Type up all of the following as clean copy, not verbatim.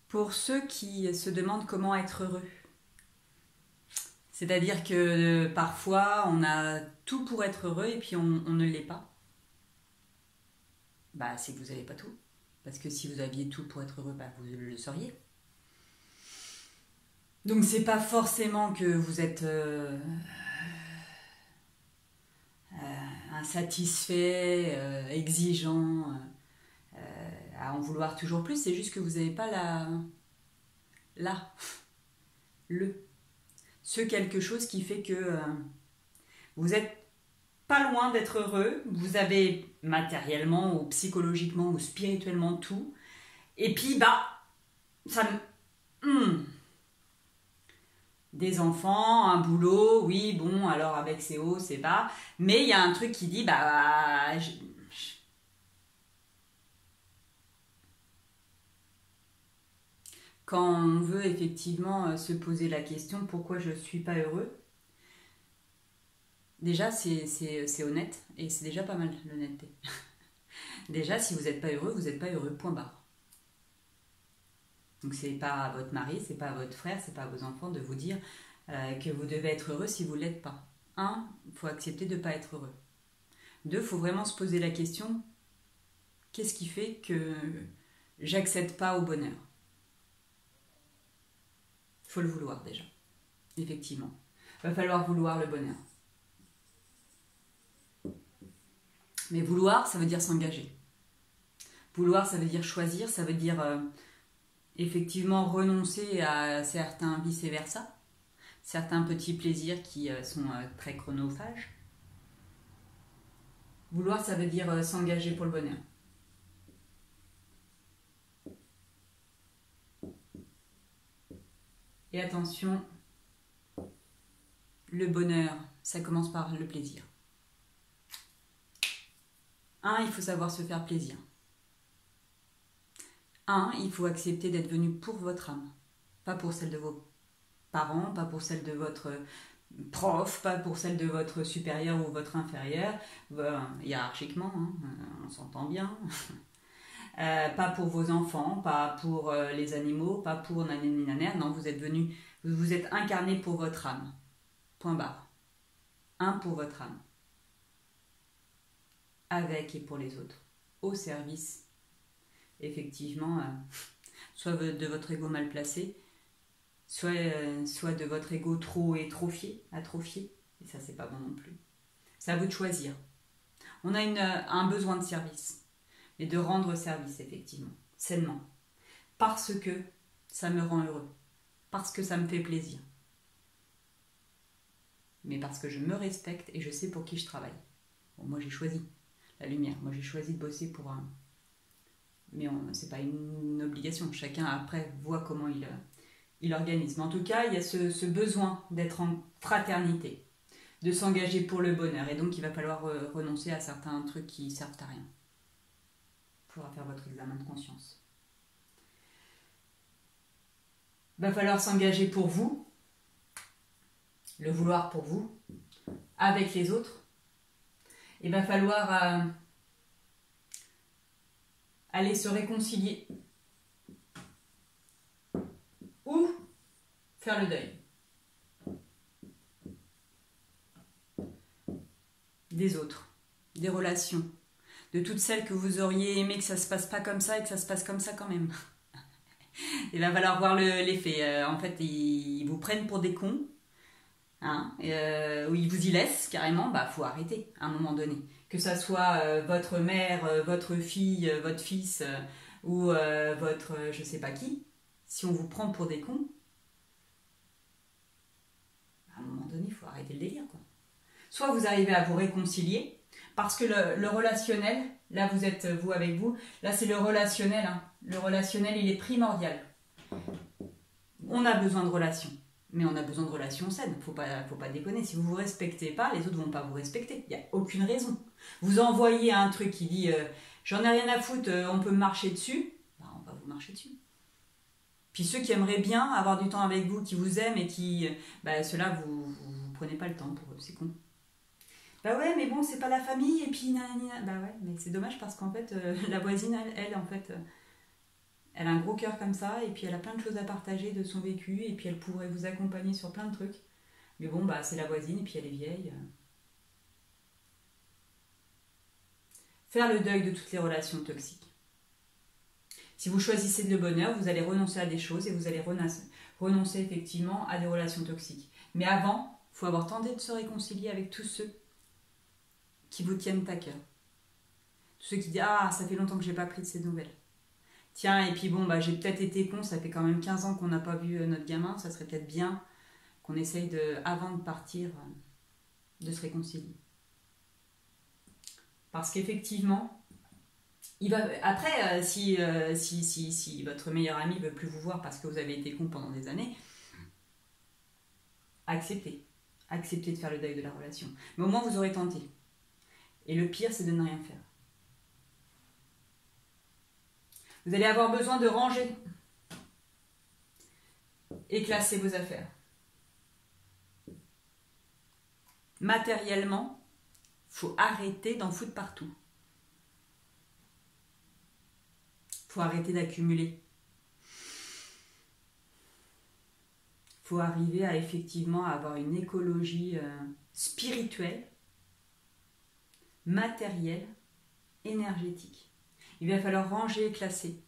Pour ceux qui se demandent comment être heureux. C'est-à-dire que parfois, on a tout pour être heureux et puis on ne l'est pas. Bah, c'est que vous n'avez pas tout. Parce que si vous aviez tout pour être heureux, bah, vous le seriez. Donc, c'est pas forcément que vous êtes insatisfait, exigeant, à en vouloir toujours plus. C'est juste que vous n'avez pas ce quelque chose qui fait que vous êtes pas loin d'être heureux, vous avez matériellement ou psychologiquement ou spirituellement tout, et puis bah, ça des enfants, un boulot, oui, bon, alors avec ses hauts, c'est bas, mais il y a un truc qui dit, bah, quand on veut effectivement se poser la question, pourquoi je ne suis pas heureux, déjà, c'est honnête, et c'est déjà pas mal, l'honnêteté. Déjà, si vous n'êtes pas heureux, vous n'êtes pas heureux, point barre. Donc, c'est pas à votre mari, c'est pas à votre frère, c'est pas à vos enfants de vous dire que vous devez être heureux si vous ne l'êtes pas. 1, il faut accepter de ne pas être heureux. 2, il faut vraiment se poser la question, qu'est-ce qui fait que j'accède pas au bonheur? Il faut le vouloir déjà, effectivement. Il va falloir vouloir le bonheur. Mais vouloir, ça veut dire s'engager. Vouloir, ça veut dire choisir, ça veut dire effectivement renoncer à certains vice-versa, certains petits plaisirs qui sont très chronophages. Vouloir, ça veut dire s'engager pour le bonheur. Et attention, le bonheur, ça commence par le plaisir. 1, il faut savoir se faire plaisir. 1, il faut accepter d'être venu pour votre âme, pas pour celle de vos parents, pas pour celle de votre prof, pas pour celle de votre supérieur ou votre inférieur, hiérarchiquement, hein, on s'entend bien. Pas pour vos enfants, pas pour les animaux, pas pour nanani, non, vous êtes venu, vous êtes incarné pour votre âme. Point barre. 1 pour votre âme. Avec et pour les autres. Au service, effectivement, soit de votre ego mal placé, soit de votre ego trop atrophié, et ça c'est pas bon non plus. C'est à vous de choisir. On a un besoin de service, et de rendre service effectivement, sainement, parce que ça me rend heureux, parce que ça me fait plaisir, mais parce que je me respecte et je sais pour qui je travaille. Bon, moi j'ai choisi la lumière, moi j'ai choisi de bosser pour un... Mais c'est pas une obligation, chacun après voit comment il organise. Mais en tout cas, il y a ce besoin d'être en fraternité, de s'engager pour le bonheur, et donc il va falloir renoncer à certains trucs qui servent à rien. Il faudra faire votre examen de conscience. Il va falloir s'engager pour vous, le vouloir pour vous, avec les autres. Il va falloir aller se réconcilier ou faire le deuil des autres, des relations, de toutes celles que vous auriez aimé que ça se passe pas comme ça et que ça se passe comme ça quand même. Il va falloir voir l'effet. En fait, ils vous prennent pour des cons, hein, ou ils vous y laissent carrément. Bah, faut arrêter à un moment donné. Que ça soit votre mère, votre fille, votre fils ou votre je sais pas qui. Si on vous prend pour des cons, à un moment donné, il faut arrêter le délire, quoi. Soit vous arrivez à vous réconcilier. Parce que le relationnel, là vous êtes vous avec vous, là c'est le relationnel, hein. Le relationnel il est primordial. On a besoin de relations, mais on a besoin de relations saines, faut pas déconner. Si vous vous respectez pas, les autres vont pas vous respecter, il n'y a aucune raison. Vous envoyez un truc qui dit j'en ai rien à foutre, on peut me marcher dessus, bah, on va vous marcher dessus. Puis ceux qui aimeraient bien avoir du temps avec vous, qui vous aiment et qui, bah, ceux-là vous prenez pas le temps pour eux, c'est con. Bah ouais, mais bon, c'est pas la famille, et puis nanana. Bah ouais, mais c'est dommage parce qu'en fait, la voisine, elle en fait, Elle a un gros cœur comme ça, et puis elle a plein de choses à partager de son vécu, et puis elle pourrait vous accompagner sur plein de trucs. Mais bon, bah c'est la voisine, et puis elle est vieille. Faire le deuil de toutes les relations toxiques. Si vous choisissez le bonheur, vous allez renoncer à des choses, et vous allez renoncer effectivement à des relations toxiques. Mais avant, il faut avoir tenté de se réconcilier avec tous ceux qui vous tiennent à cœur. Tous ceux qui disent « Ah, ça fait longtemps que j'ai pas pris de ces nouvelles. Tiens, et puis bon, bah, j'ai peut-être été con, ça fait quand même 15 ans qu'on n'a pas vu notre gamin, ça serait peut-être bien qu'on essaye, avant de partir, de se réconcilier. » Parce qu'effectivement, après, si votre meilleur ami ne veut plus vous voir parce que vous avez été con pendant des années, acceptez de faire le deuil de la relation. Mais au moins, vous aurez tenté. Et le pire, c'est de ne rien faire. Vous allez avoir besoin de ranger et classer vos affaires. Matériellement, il faut arrêter d'en foutre partout. Il faut arrêter d'accumuler. Il faut arriver à effectivement avoir une écologie spirituelle, matérielle, énergétique. Il va falloir ranger et classer.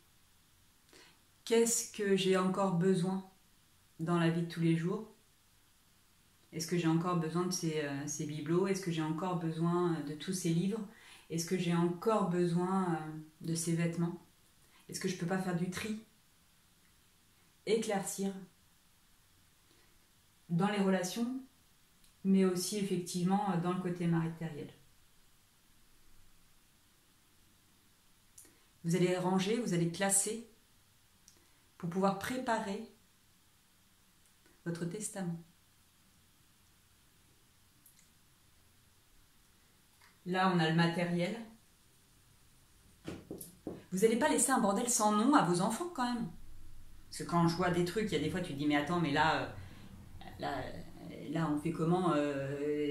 Qu'est-ce que j'ai encore besoin dans la vie de tous les jours? Est-ce que j'ai encore besoin de ces bibelots? Est-ce que j'ai encore besoin de tous ces livres? Est-ce que j'ai encore besoin de ces vêtements? Est-ce que je ne peux pas faire du tri? Éclaircir dans les relations, mais aussi effectivement dans le côté matériel. Vous allez ranger, vous allez classer pour pouvoir préparer votre testament. Là, on a le matériel. Vous n'allez pas laisser un bordel sans nom à vos enfants quand même. Parce que quand je vois des trucs, il y a des fois tu te dis mais attends, mais là on fait comment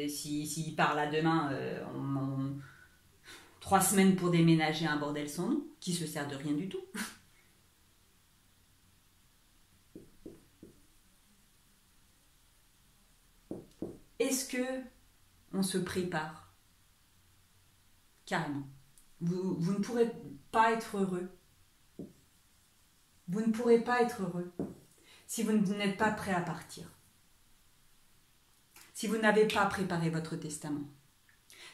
s'il part là demain, 3 semaines pour déménager un bordel sans nom, qui se sert de rien du tout. Est-ce que on se prépare? Carrément. Vous ne pourrez pas être heureux. Vous ne pourrez pas être heureux si vous n'êtes pas prêt à partir. Si vous n'avez pas préparé votre testament.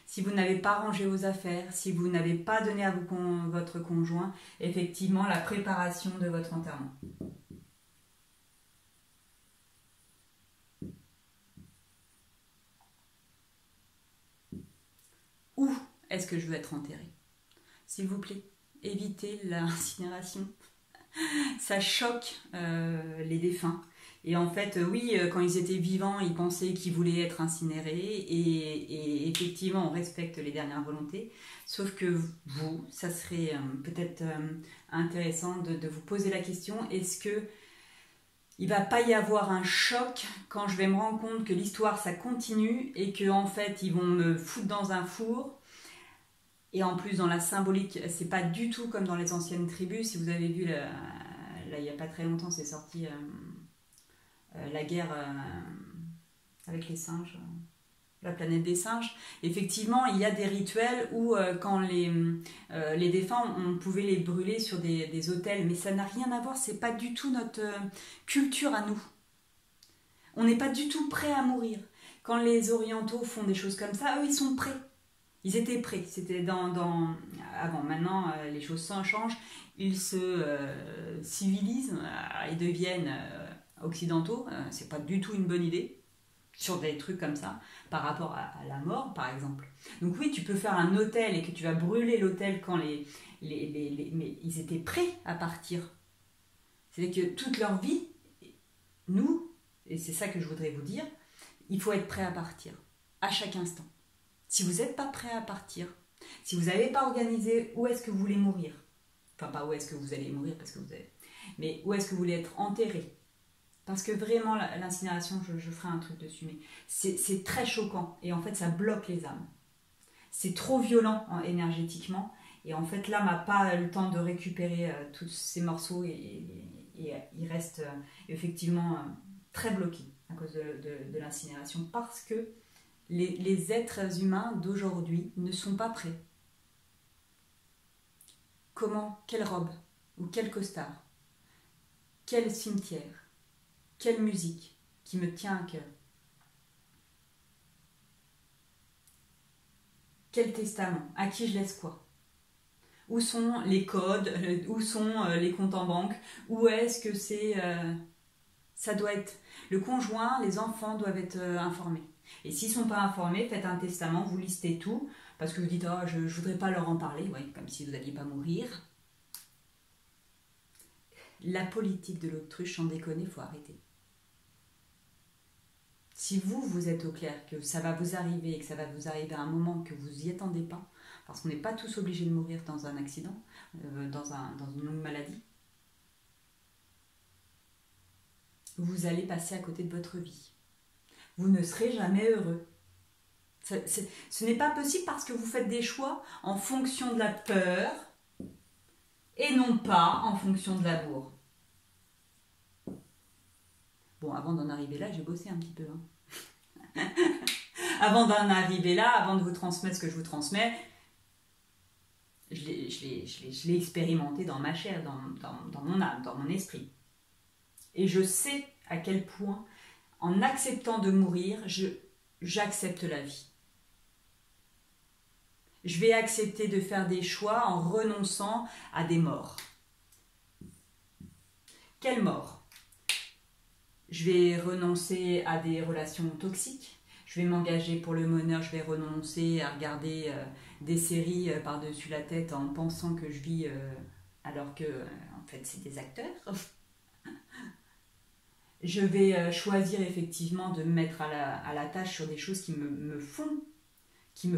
Si vous n'avez pas rangé vos affaires, si vous n'avez pas donné à votre conjoint, effectivement, la préparation de votre enterrement. Où est-ce que je veux être enterrée? S'il vous plaît, évitez l'incinération. Ça choque les défunts. Et en fait, oui, quand ils étaient vivants, ils pensaient qu'ils voulaient être incinérés. Et effectivement, on respecte les dernières volontés. Sauf que vous, ça serait peut-être intéressant de vous poser la question, est-ce que il va pas y avoir un choc quand je vais me rendre compte que l'histoire, ça continue et qu'en fait, ils vont me foutre dans un four. Et en plus, dans la symbolique, c'est pas du tout comme dans les anciennes tribus. Si vous avez vu, là, il n'y a pas très longtemps, c'est sorti la guerre avec les singes, la planète des singes. Effectivement, il y a des rituels où quand les défunts, on pouvait les brûler sur des autels, mais ça n'a rien à voir, c'est pas du tout notre culture à nous. On n'est pas du tout prêt à mourir. Quand les orientaux font des choses comme ça, eux, ils sont prêts. Ils étaient prêts, c'était avant. Maintenant, les choses changent, ils se civilisent, ils deviennent occidentaux. C'est pas du tout une bonne idée sur des trucs comme ça, par rapport à la mort, par exemple. Donc oui, tu peux faire un hôtel et que tu vas brûler l'hôtel quand mais ils étaient prêts à partir. C'est-à-dire que toute leur vie, nous, et c'est ça que je voudrais vous dire, il faut être prêt à partir, à chaque instant. Si vous n'êtes pas prêt à partir, si vous n'avez pas organisé où est-ce que vous voulez mourir, enfin pas où est-ce que vous allez mourir parce que vous avez, mais où est-ce que vous voulez être enterré, parce que vraiment l'incinération, je ferai un truc dessus, mais c'est très choquant et en fait ça bloque les âmes. C'est trop violent énergétiquement Et en fait, l'âme n'a pas le temps de récupérer tous ces morceaux et il reste effectivement très bloqué à cause de l'incinération parce que les êtres humains d'aujourd'hui ne sont pas prêts. Comment, quelle robe ou quel costard, quel cimetière, quelle musique qui me tient à cœur, quel testament, à qui je laisse quoi? Où sont les codes, où sont les comptes en banque, où est-ce que c'est... ça doit être... Le conjoint, les enfants doivent être informés. Et s'ils ne sont pas informés, faites un testament, vous listez tout, parce que vous dites, oh, je ne voudrais pas leur en parler, ouais, comme si vous n'alliez pas mourir. La politique de l'autruche, sans déconner, il faut arrêter. Si vous êtes au clair que ça va vous arriver et que ça va vous arriver à un moment que vous n'y attendez pas, parce qu'on n'est pas tous obligés de mourir dans un accident, dans une longue maladie, vous allez passer à côté de votre vie. Vous ne serez jamais heureux. Ce n'est pas possible parce que vous faites des choix en fonction de la peur et non pas en fonction de l'amour. Bon, avant d'en arriver là, j'ai bossé un petit peu. Hein. Avant d'en arriver là, avant de vous transmettre ce que je vous transmets, je l'ai expérimenté dans ma chair, dans mon âme, dans mon esprit. Et je sais à quel point, en acceptant de mourir, j'accepte la vie. Je vais accepter de faire des choix en renonçant à des morts. Quelle mort? Je vais renoncer à des relations toxiques. Je vais m'engager pour le bonheur. Je vais renoncer à regarder des séries par-dessus la tête en pensant que je vis alors que, en fait, c'est des acteurs. Je vais choisir effectivement de me mettre à la tâche sur des choses qui me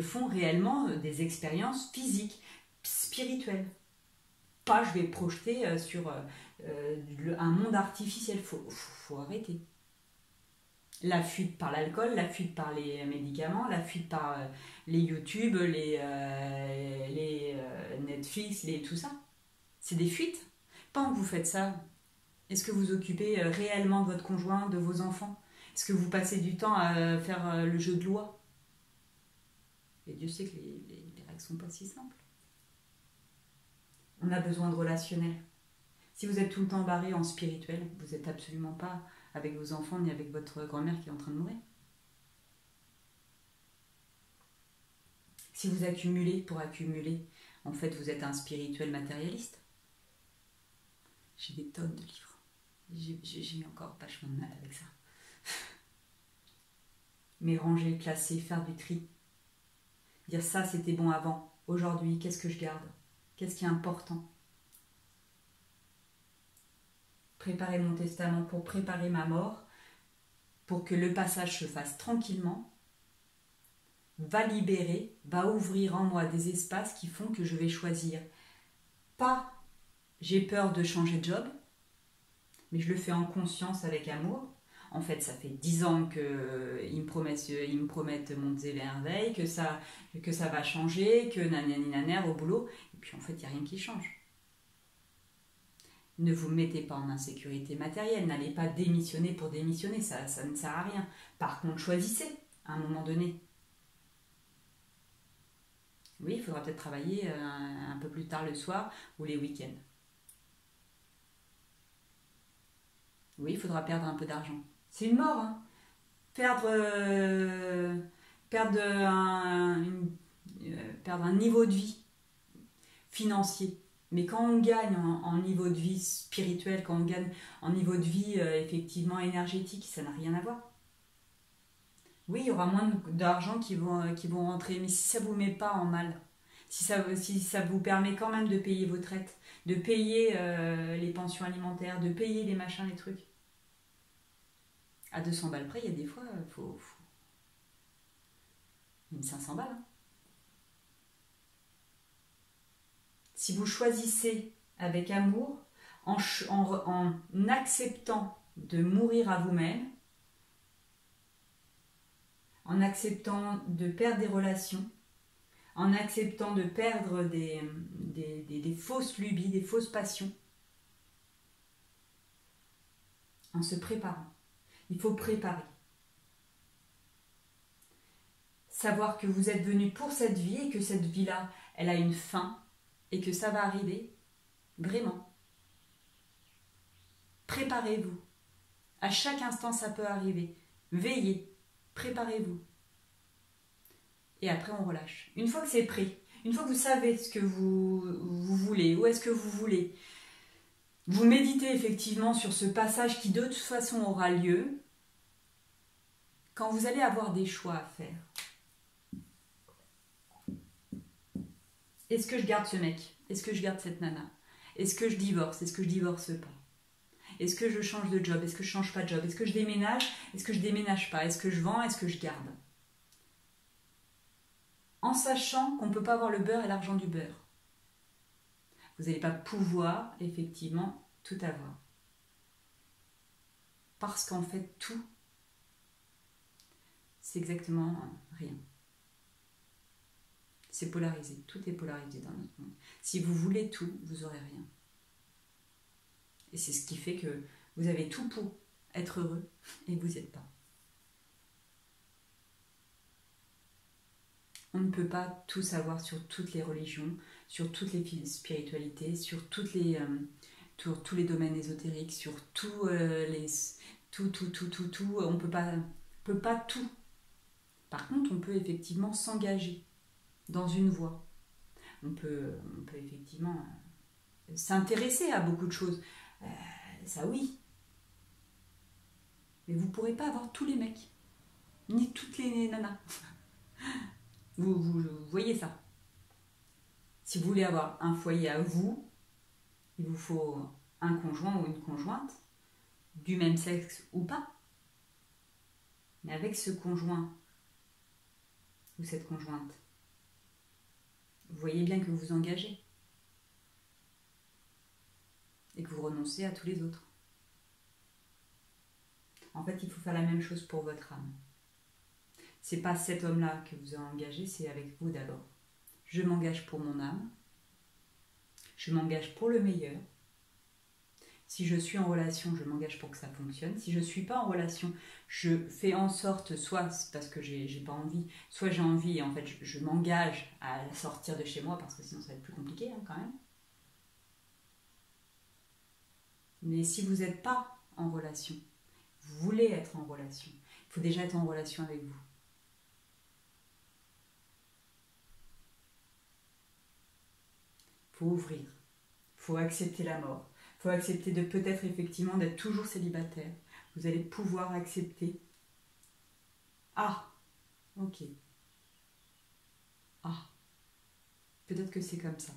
font réellement des expériences physiques, spirituelles. Pas je vais projeter sur un monde artificiel. Faut arrêter. La fuite par l'alcool, la fuite par les médicaments, la fuite par les YouTube, les Netflix, tout ça. C'est des fuites. Pendant que vous faites ça, est-ce que vous occupez réellement de votre conjoint, de vos enfants? Est-ce que vous passez du temps à faire le jeu de loi? Et Dieu sait que les règles ne sont pas si simples. On a besoin de relationnel. Si vous êtes tout le temps barré en spirituel, vous n'êtes absolument pas avec vos enfants ni avec votre grand-mère qui est en train de mourir. Si vous accumulez pour accumuler, en fait vous êtes un spirituel matérialiste. J'ai des tonnes de livres. J'ai encore vachement de mal avec ça. Mais ranger, classer, faire du tri. Dire ça c'était bon avant. Aujourd'hui, qu'est-ce que je garde? Qu'est-ce qui est important? Préparer mon testament pour préparer ma mort, pour que le passage se fasse tranquillement, va libérer, va ouvrir en moi des espaces qui font que je vais choisir. Pas j'ai peur de changer de job, mais je le fais en conscience avec amour. En fait, ça fait 10 ans qu'ils me promettent monts et merveilles, que ça va changer, que nanani naner au boulot, et puis en fait, il n'y a rien qui change. Ne vous mettez pas en insécurité matérielle, n'allez pas démissionner pour démissionner, ça ne sert à rien. Par contre, choisissez à un moment donné. Oui, il faudra peut-être travailler un peu plus tard le soir ou les week-ends. Oui, il faudra perdre un peu d'argent. C'est une mort, hein. Perdre un niveau de vie financier. Mais quand on gagne en niveau de vie spirituel, quand on gagne en niveau de vie effectivement énergétique, ça n'a rien à voir. Oui, il y aura moins d'argent qui vont rentrer, mais si ça ne vous met pas en mal, si ça vous permet quand même de payer vos traites, de payer les pensions alimentaires, de payer les machins, les trucs. À 200 balles près, il y a des fois, faut... Même 500 balles. Hein. Si vous choisissez avec amour, en acceptant de mourir à vous-même, en acceptant de perdre des relations, en acceptant de perdre des fausses lubies, des fausses passions, en se préparant. Il faut préparer. Savoir que vous êtes venu pour cette vie et que cette vie-là, elle a une fin et que ça va arriver, vraiment. Préparez-vous. À chaque instant, ça peut arriver. Veillez, préparez-vous. Et après, on relâche. Une fois que c'est prêt, une fois que vous savez ce que vous voulez, où est-ce que vous voulez, vous méditez effectivement sur ce passage qui de toute façon aura lieu. Quand vous allez avoir des choix à faire, est-ce que je garde ce mec? Est-ce que je garde cette nana? Est-ce que je divorce? Est-ce que je divorce pas? Est-ce que je change de job? Est-ce que je change pas de job? Est-ce que je déménage? Est-ce que je déménage pas? Est-ce que je vends? Est-ce que je garde? En sachant qu'on ne peut pas avoir le beurre et l'argent du beurre. Vous n'allez pas pouvoir, effectivement, tout avoir. Parce qu'en fait, tout, c'est exactement rien. C'est polarisé. Tout est polarisé dans notre monde. Si vous voulez tout, vous n'aurez rien. Et c'est ce qui fait que vous avez tout pour être heureux et vous n'êtes pas. On ne peut pas tout savoir sur toutes les religions, sur toutes les spiritualités, sur tous les domaines ésotériques, sur tout. On ne peut pas tout. Par contre, on peut effectivement s'engager dans une voie. On peut effectivement s'intéresser à beaucoup de choses. Ça oui. Mais vous ne pourrez pas avoir tous les mecs, ni toutes les nanas. Vous voyez ça. Si vous voulez avoir un foyer à vous, il vous faut un conjoint ou une conjointe, du même sexe ou pas. Mais avec ce conjoint ou cette conjointe, vous voyez bien que vous vous engagez et que vous renoncez à tous les autres. En fait, il faut faire la même chose pour votre âme. C'est pas cet homme-là que vous avez engagé, c'est avec vous d'abord. Je m'engage pour mon âme. Je m'engage pour le meilleur. Si je suis en relation, je m'engage pour que ça fonctionne. Si je ne suis pas en relation, je fais en sorte, soit parce que j'ai pas envie, soit j'ai envie et en fait je m'engage à sortir de chez moi parce que sinon ça va être plus compliqué quand même. Mais si vous n'êtes pas en relation, vous voulez être en relation, il faut déjà être en relation avec vous. Il faut ouvrir, il faut accepter la mort, il faut accepter de peut-être effectivement d'être toujours célibataire. Vous allez pouvoir accepter. Ah, ok. Ah, peut-être que c'est comme ça.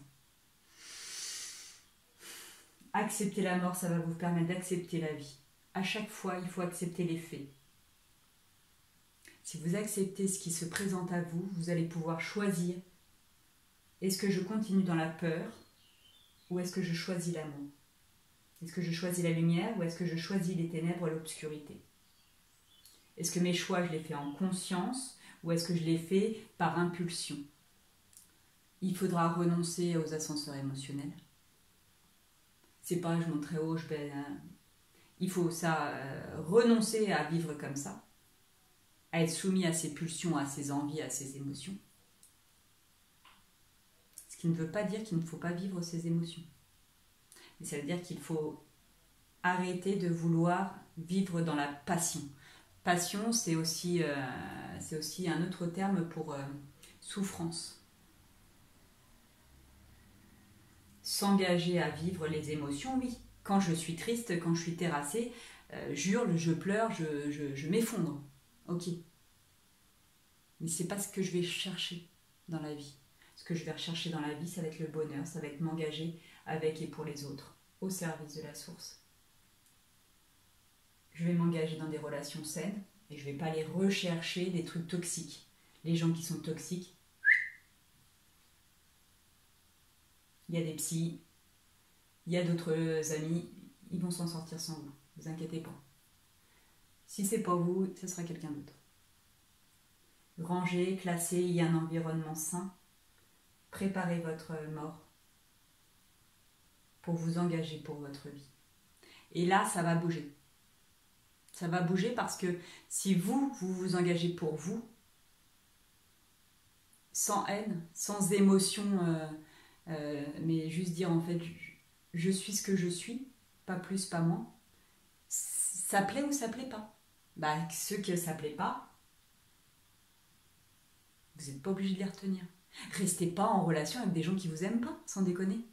Accepter la mort, ça va vous permettre d'accepter la vie. À chaque fois, il faut accepter les faits. Si vous acceptez ce qui se présente à vous, vous allez pouvoir choisir. Est-ce que je continue dans la peur ou est-ce que je choisis l'amour? Est-ce que je choisis la lumière ou est-ce que je choisis les ténèbres et l'obscurité? Est-ce que mes choix, je les fais en conscience ou est-ce que je les fais par impulsion? Il faudra renoncer aux ascenseurs émotionnels. C'est pas je monte très haut, je vais... Il faut renoncer à vivre comme ça, à être soumis à ses pulsions, à ses envies, à ses émotions. Ce qui ne veut pas dire qu'il ne faut pas vivre ses émotions. Mais ça veut dire qu'il faut arrêter de vouloir vivre dans la passion. Passion, c'est aussi un autre terme pour souffrance. S'engager à vivre les émotions, oui. Quand je suis triste, quand je suis terrassée, j'hurle, je pleure, je m'effondre. Ok. Mais c'est pas ce que je vais chercher dans la vie. Ce que je vais rechercher dans la vie, ça va être le bonheur, ça va être m'engager avec et pour les autres, au service de la source. Je vais m'engager dans des relations saines et je vais pas aller rechercher des trucs toxiques. Les gens qui sont toxiques, il y a des psys, il y a d'autres amis, ils vont s'en sortir sans vous. Ne vous inquiétez pas. Si c'est pas vous, ce sera quelqu'un d'autre. Ranger, classer, il y a un environnement sain. Préparez votre mort pour vous engager pour votre vie. Et là, ça va bouger. Ça va bouger parce que si vous vous engagez pour vous, sans haine, sans émotion, mais juste dire en fait, je suis ce que je suis, pas plus, pas moins, ça plaît ou ça plaît pas. Bah, ceux que ça plaît pas, vous n'êtes pas obligé de les retenir. Restez pas en relation avec des gens qui vous aiment pas, sans déconner.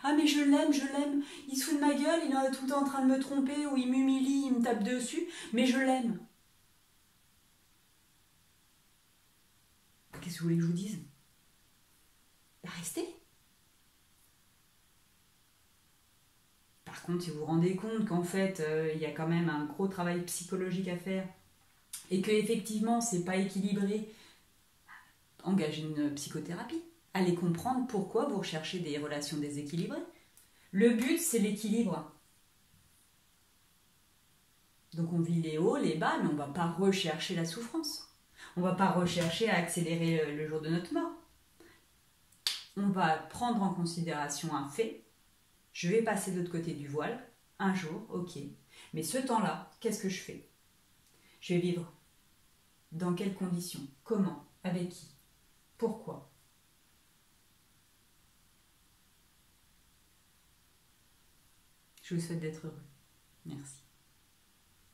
Ah mais je l'aime, il se fout de ma gueule, il est tout le temps en train de me tromper, ou il m'humilie, il me tape dessus, mais je l'aime. Qu'est-ce que vous voulez que je vous dise? Restez. Par contre, si vous vous rendez compte qu'en fait, il y a quand même un gros travail psychologique à faire, et que effectivement, c'est pas équilibré, engagez une psychothérapie. Allez comprendre pourquoi vous recherchez des relations déséquilibrées. Le but, c'est l'équilibre. Donc on vit les hauts, les bas, mais on ne va pas rechercher la souffrance. On ne va pas rechercher à accélérer le jour de notre mort. On va prendre en considération un fait. Je vais passer de l'autre côté du voile, un jour, ok. Mais ce temps-là, qu'est-ce que je fais? Je vais vivre dans quelles conditions? Comment? Avec qui? Pourquoi? Je vous souhaite d'être heureux. Merci.